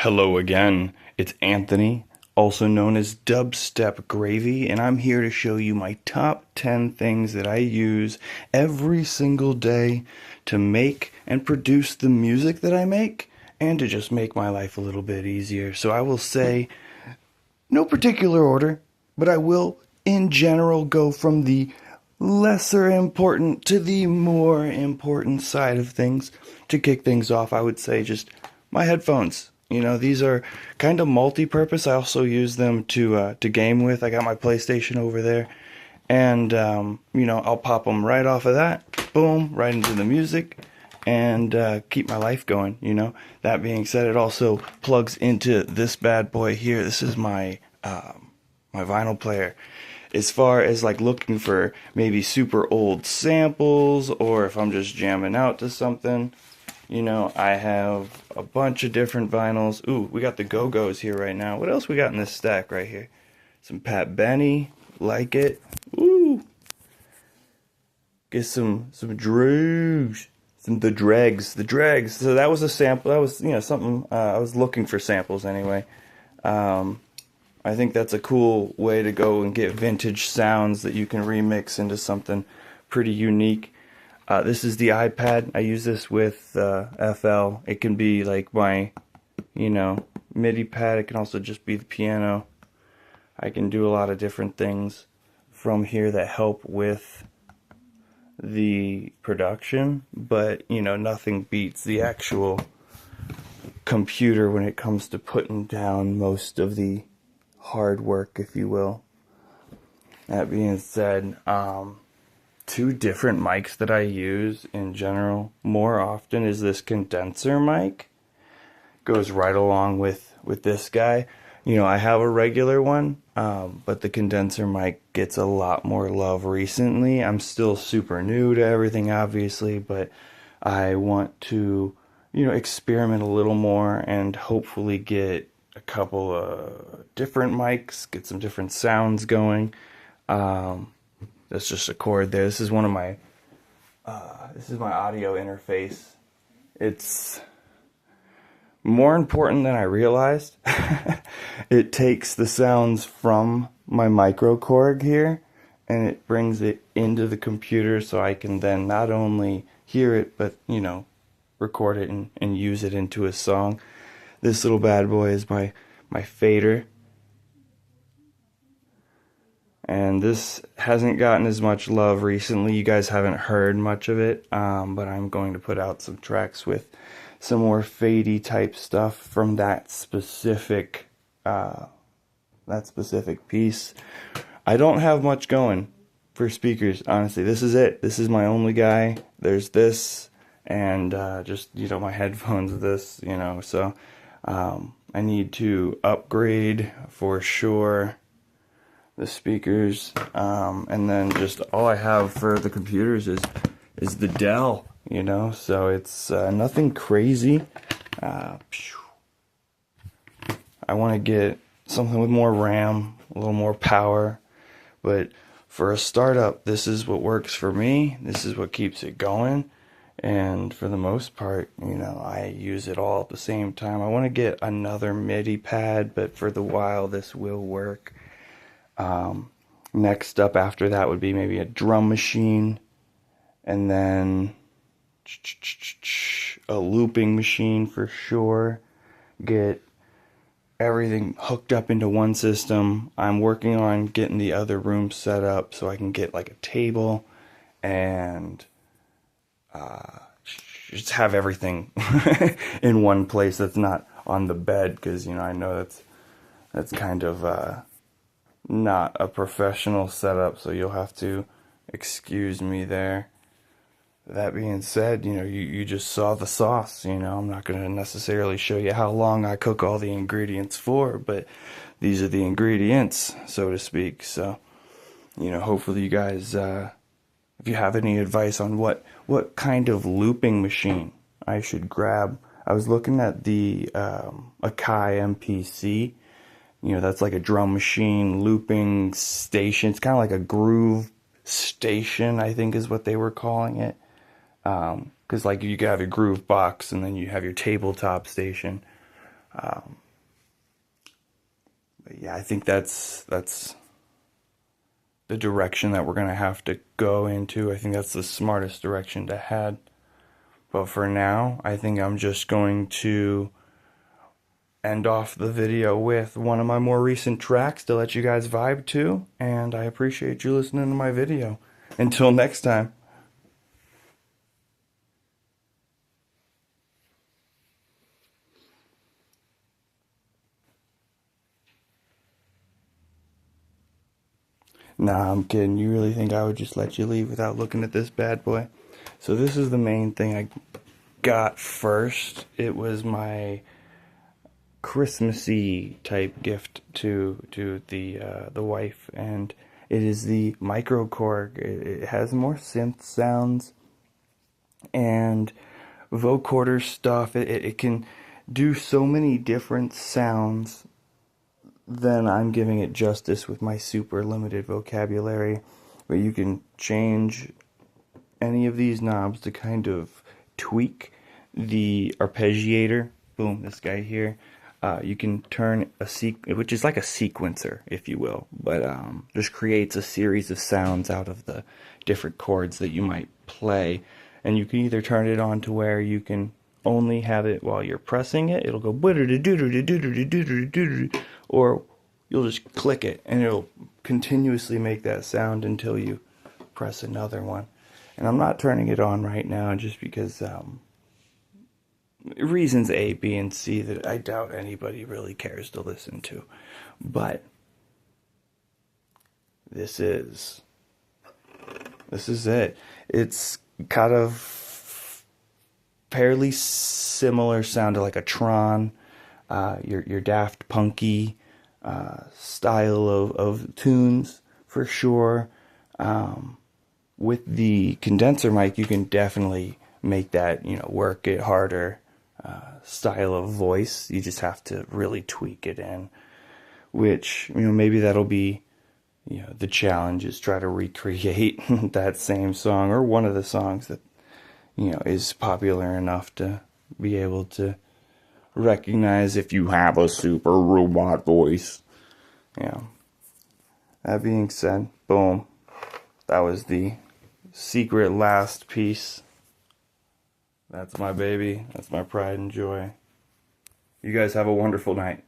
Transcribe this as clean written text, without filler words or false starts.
Hello again. It's Anthony, also known as Dubstep Gravy, and I'm here to show you my top 10 things that I use every single day to make and produce the music that I make and to just make my life a little bit easier. So I will say, no particular order, but I will, in general, go from the lesser important to the more important side of things. To kick things off, I would say just my headphones. These are kind of multi-purpose. I also use them to game with. I got my PlayStation over there, and I'll pop them right off of that, boom, right into the music, and keep my life going. That being said, it also plugs into this bad boy here. This is my vinyl player. As far as like looking for maybe super old samples, or if I'm just jamming out to something, I have a bunch of different vinyls. Ooh, we got the Go-Go's here right now. What else we got in this stack right here? Some Pat Benny, like it. Ooh. Get some Drews. The Dregs. So that was a sample. That was, something, I was looking for samples anyway. I think that's a cool way to go and get vintage sounds that you can remix into something pretty unique. This is the iPad. I use this with FL. It can be like my, MIDI pad. It can also just be the piano. I can do a lot of different things from here that help with the production, but, nothing beats the actual computer when it comes to putting down most of the hard work, if you will. That being said, two different mics that I use in general more often is this condenser mic. Goes right along with this guy. I have a regular one, but the condenser mic gets a lot more love recently. I'm still super new to everything, obviously, but I want to, experiment a little more and hopefully get a couple of different mics, get some different sounds going. That's just a cord there. This is one of my, this is my audio interface. It's more important than I realized. It takes the sounds from my microKORG here and it brings it into the computer so I can then not only hear it, but, record it and use it into a song. This little bad boy is my fader. And this hasn't gotten as much love recently. You guys haven't heard much of it, but I'm going to put out some tracks with some more fadey type stuff from that specific piece. I don't have much going for speakers, honestly. This is it. This is my only guy. There's this, and just my headphones with this. So I need to upgrade for sure the speakers, and then just all I have for the computers is the Dell, so it's nothing crazy. I want to get something with more RAM, a little more power, but for a startup, this is what works for me. This is what keeps it going. And for the most part, I use it all at the same time. I want to get another MIDI pad, but for the while, this will work. Next up after that would be maybe a drum machine, and then a looping machine for sure. Get everything hooked up into one system. I'm working on getting the other room set up so I can get like a table and just have everything in one place that's not on the bed, because I know that's kind of not a professional setup, so you'll have to excuse me there. That being said, you just saw the sauce. I'm not going to necessarily show you how long I cook all the ingredients for, but these are the ingredients, so to speak. So, hopefully you guys, if you have any advice on what kind of looping machine I should grab. I was looking at the Akai MPC. That's like a drum machine looping station. It's kind of like a groove station, I think is what they were calling it. Because like you have your groove box and then you have your tabletop station. But yeah, I think that's the direction that we're gonna have to go into. I think that's the smartest direction to head. But for now, I think I'm just going to end off the video with one of my more recent tracks to let you guys vibe to, and I appreciate you listening to my video. Until next time. Nah, I'm kidding. You really think I would just let you leave without looking at this bad boy? So this is the main thing I got first. It was my Christmassy type gift to the wife, and it is the Micro Korg. It has more synth sounds and vocoder stuff. It can do so many different sounds than I'm giving it justice with my super limited vocabulary. But you can change any of these knobs to kind of tweak the arpeggiator. Boom, this guy here. You can turn which is like a sequencer, if you will, but just creates a series of sounds out of the different chords that you might play. And you can either turn it on to where you can only have it while you're pressing it. It'll go, or you'll just click it and it'll continuously make that sound until you press another one. And I'm not turning it on right now just because reasons A, B, and C that I doubt anybody really cares to listen to. But this is it. It's kind of fairly similar sound to like a Tron, your Daft Punky style of tunes for sure. With the condenser mic, you can definitely make that, work it harder style of voice. You just have to really tweak it in, which, maybe that'll be, the challenge, is try to recreate that same song or one of the songs that, is popular enough to be able to recognize if you have a super robot voice. That being said, boom. That was the secret last piece. That's my baby. That's my pride and joy. You guys have a wonderful night.